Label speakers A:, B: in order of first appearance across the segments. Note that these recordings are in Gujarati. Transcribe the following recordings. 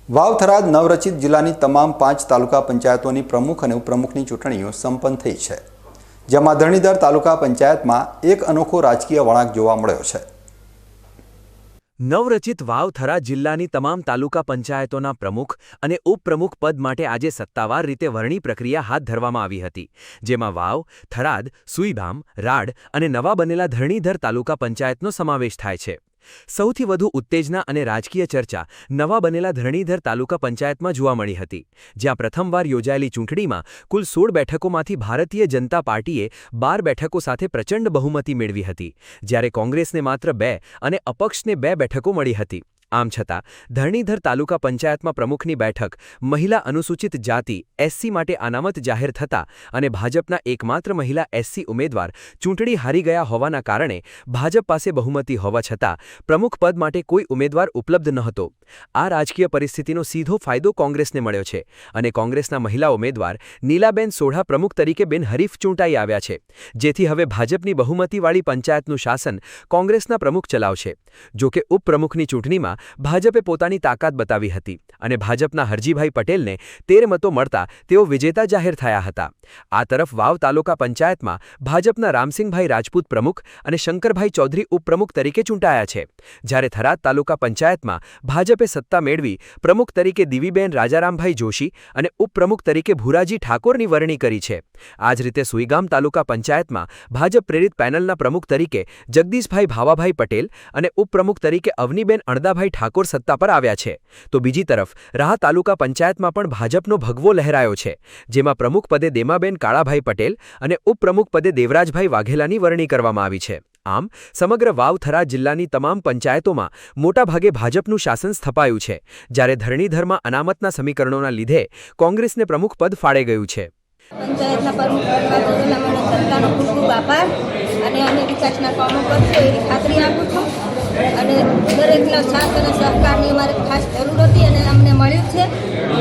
A: વાવ-થરાદ નવરચિત જિલ્લાની તમામ 5 તાલુકા પંચાયતોની પ્રમુખ અને ઉપપ્રમુખની ચૂંટણીઓ સંપન્ન થઈ છે, જેમાં ધરણીધર તાલુકા પંચાયતમાં એક અનોખો રાજકીય વળાંક જોવા મળ્યો છે।
B: નવરચિત વાવ-થરાદ જિલ્લાની તમામ તાલુકા પંચાયતોના પ્રમુખ અને ઉપપ્રમુખ પદ માટે આજે સત્તાવાર રીતે વરણી પ્રક્રિયા હાથ ધરવામાં આવી હતી, જેમાં વાવ, થરાદ, સુઈગામ, રાડ અને નવા બનેલા ધરણીધર તાલુકા પંચાયતનો સમાવેશ થાય છે। સૌથી વધુ ઉત્તેજના અને રાજકીય ચર્ચા નવા બનેલા ધરણીધર તાલુકા પંચાયતમાં જોવા મળી હતી, જ્યાં પ્રથમવાર યોજાયેલી ચૂંટણીમાં કુલ 16 બેઠકોમાંથી ભારતીય જનતા પાર્ટીએ 12 બેઠકો સાથે પ્રચંડ બહુમતી મેળવી હતી, જ્યારે કોંગ્રેસને માત્ર 2 અને અપક્ષને 2 બેઠકો મળી હતી। આમ છતાં ધરણીધર તાલુકા પંચાયતમાં પ્રમુખની બેઠક મહિલા અનુસૂચિત જાતિ એસસી માટે અનામત જાહેર થતા અને ભાજપના એકમાત્ર મહિલા એસસી ઉમેદવાર ચૂંટણી હારી ગયા હોવાના કારણે ભાજપ પાસે બહુમતી હોવા છતાં પ્રમુખ પદ માટે કોઈ ઉમેદવાર ઉપલબ્ધ નહોતો। આ રાજકીય પરિસ્થિતિનો સીધો ફાયદો કોંગ્રેસને મળ્યો છે અને કોંગ્રેસના મહિલા ઉમેદવાર નીલાબેન સોઢા પ્રમુખ તરીકે બિનહરીફ ચૂંટાઈ આવ્યા છે, જેથી હવે ભાજપની બહુમતીવાળી પંચાયતનું શાસન કોંગ્રેસના પ્રમુખ ચલાવશે। જો કે ઉપપ્રમુખની ચૂંટણીમાં ભાજપે પોતાની તાકાત બતાવી હતી અને ભાજપના હરજીભાઈ પટેલને 13 મતો મળતા તેઓ વિજેતા જાહેર થયા હતા। આ તરફ વાવ તાલુકા પંચાયતમાં ભાજપના રામસિંહભાઈ રાજપૂત પ્રમુખ અને શંકરભાઈ ચૌધરી ઉપપ્રમુખ તરીકે ચૂંટાયા છે, જ્યારે થરાદ તાલુકા પંચાયતમાં ભાજપે સત્તા મેળવી પ્રમુખ તરીકે દિવીબેન રાજારામભાઈ જોશી અને ઉપપ્રમુખ તરીકે ભુરાજી ઠાકોરની વરણી કરી છે। આ જ રીતે સુઈગામ તાલુકા પંચાયતમાં ભાજપ પ્રેરિત પેનલના પ્રમુખ તરીકે જગદીશભાઈ ભાવાભાઈ પટેલ અને ઉપપ્રમુખ તરીકે અવનીબેન અણદાભાઈ ઠાકોર સત્તા પર આવ્યા છે, તો બીજી તરફ રાહ તાલુકા પંચાયતમાં પણ ભાજપનો ભગવો લહેરાયો છે, જેમાં પ્રમુખ પદે દેમાબેન કાળાભાઈ પટેલ અને ઉપપ્રમુખ પદે દેવરાજભાઈ વાઘેલાની વરણી કરવામાં આવી છે। આમ સમગ્ર વાવ-થરાદ જિલ્લાની તમામ પંચાયતોમાં મોટાભાગે ભાજપનું શાસન સ્થપાયું છે, જ્યારે ધરણીધરમાં અનામતના સમીકરણોના લીધે કોંગ્રેસને પ્રમુખ પદ ફાળે ગયું છે।
C: પંચાયતના પ્રમુખ પદના મને જનતાનો ખૂબ ખૂબ આભાર અને અમે વિકાસના કામો કરશું એવી ખાતરી આપું છું અને દરેકનો સાથ અને સહકારની અમારે ખાસ જરૂર હતી અને અમને મળ્યું છે,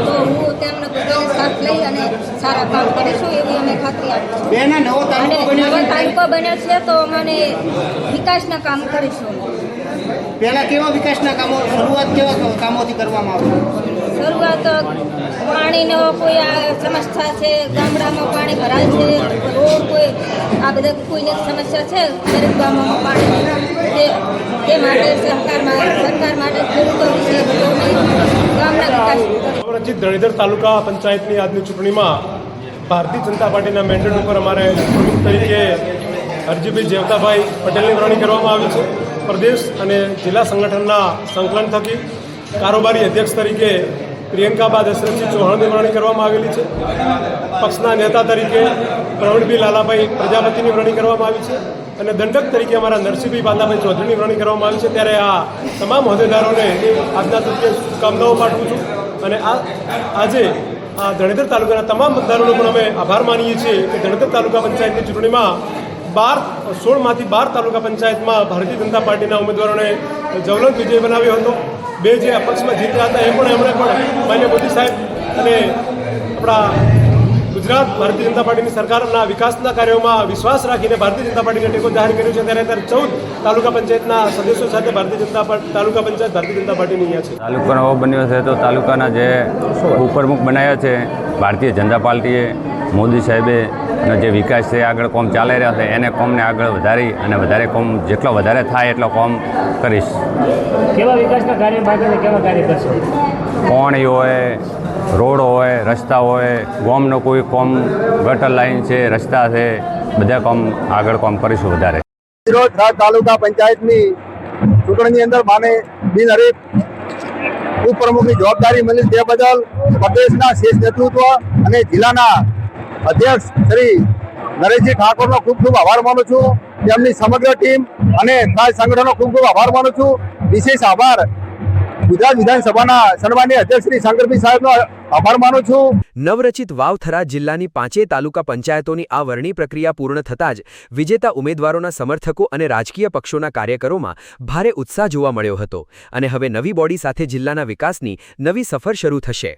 C: તો હું તેમનો બધાને સાથ લઈ અને સારા કામ કરીશું એવી અમે ખાતરી આપું છું। અને નવો તાલુકો બન્યો છે તો અમને વિકાસના કામ કરીશું।
D: પહેલા કેવા વિકાસના કામો શરૂઆત કેવા કામોથી કરવામાં આવશે?
C: શરૂઆત પાણીનો કોઈ સમસ્યા છે, ગામડામાં પાણી ભરાય છે, રોડ કોઈ આ બધા કોઈની સમસ્યા છે દરેક ગામોમાં પાણી તે માટે સરકાર માટે ખેડૂતો વિશે ગામના વિકાસ।
E: નવરચિત ધરણીધર તાલુકા પંચાયતની આજની ચૂંટણીમાં ભારતીય જનતા પાર્ટીના મેન્ડેટ ઉપર અમારે પ્રમુખ તરીકે હરજીભાઈ જેવતાભાઈ પટેલની વરણી કરવામાં આવી છે। પ્રદેશ અને જિલ્લા સંગઠનના સંકલન થકી કારોબારી અધ્યક્ષ તરીકે પ્રિયંકાબા દશરથજી ચૌહાણની વરણી કરવામાં આવેલી છે। પક્ષના નેતા તરીકે પ્રવીણભાઈ લાલાભાઈ પ્રજાપતિની વરણી કરવામાં આવી છે અને દંડક તરીકે અમારા નરસિંહભાઈ બાદાભાઈ ચૌધરીની વરણી કરવામાં આવી છે। ત્યારે આ તમામ હોદ્દેદારોને આજના તરીકે શુભકામનાઓ પાઠવું છું અને આજે આ ધરણીધર તાલુકાના તમામ મતદારોનો પણ અમે આભાર માનીએ છીએ કે ધરણીધર તાલુકા પંચાયતની ચૂંટણીમાં 16માંથી 12 તાલુકા પંચાયતમાં ભારતીય જનતા પાર્ટીના ઉમેદવારોને જ્વલંત વિજય બનાવ્યો હતો। 2 જે અપક્ષમાં જીત્યા હતા એમણે પણ માન્ય મોદી સાહેબ અને આપણા ગુજરાત ભારતીય જનતા પાર્ટીની સરકારના વિકાસના કાર્યોમાં વિશ્વાસ રાખીને ભારતીય જનતા પાર્ટીને ટેકો જાહેર કર્યો છે। ત્યારે 14 તાલુકા પંચાયતના સદસ્યો સાથે તાલુકા પંચાયત ભારતીય જનતા પાર્ટીની અહીંયા છે।
F: તાલુકો નવો બન્યો છે તો તાલુકાના જે ઉપપ્રમુખ બનાવ્યા છે ભારતીય જનતા પાર્ટીએ, મોદી સાહેબે જે વિકાસ છે આગળ કોમ ચાલી રહ્યા છે એને કોમને આગળ વધારી અને વધારે કોમ જેટલો વધારે થાય એટલો કોમ કરીશ।
G: કેવા વિકાસના કાર્ય બાકી કેવા કાર્ય કરશો?
F: પાણી હોય, રોડ હોય, રસ્તા હોય, ગામનો કોઈ કોમ ગટર લાઈન છે, રસ્તા છે, બધા કોમ આગળ કોમ કરીશું વધારે।
H: થરાદ તાલુકા પંચાયતની ચૂંટણીની અંદર માને બિનહરીફ ઉપપ્રમુખની જવાબદારી મળી તે બદલ પ્રદેશના શીર્ષ નેતૃત્વ અને જિલ્લાના અધ્યક્ષ શ્રી નરેશજી ઠાકોરનો ખૂબ ખૂબ આભાર માનું છું। તેમની સમગ્ર ટીમ અને સંગઠનનો ખૂબ ખૂબ આભાર માનું છું। વિશેષ આભાર ગુજરાત વિધાનસભાના સન્માનીય અધ્યક્ષ શ્રી શંકરભાઈ સાહેબનો આભાર માનું છું।
B: નવરચિત વાવ-થરાદ જિલ્લાની 5 તાલુકા પંચાયતોની આ વરણી પ્રક્રિયા પૂર્ણ થતાં જ વિજેતા ઉમેદવારોના સમર્થકો અને રાજકીય પક્ષોના કાર્યકરોમાં ભારે ઉત્સાહ જોવા મળ્યો હતો અને હવે નવી બોડી સાથે જિલ્લાના વિકાસની નવી સફર શરૂ થશે।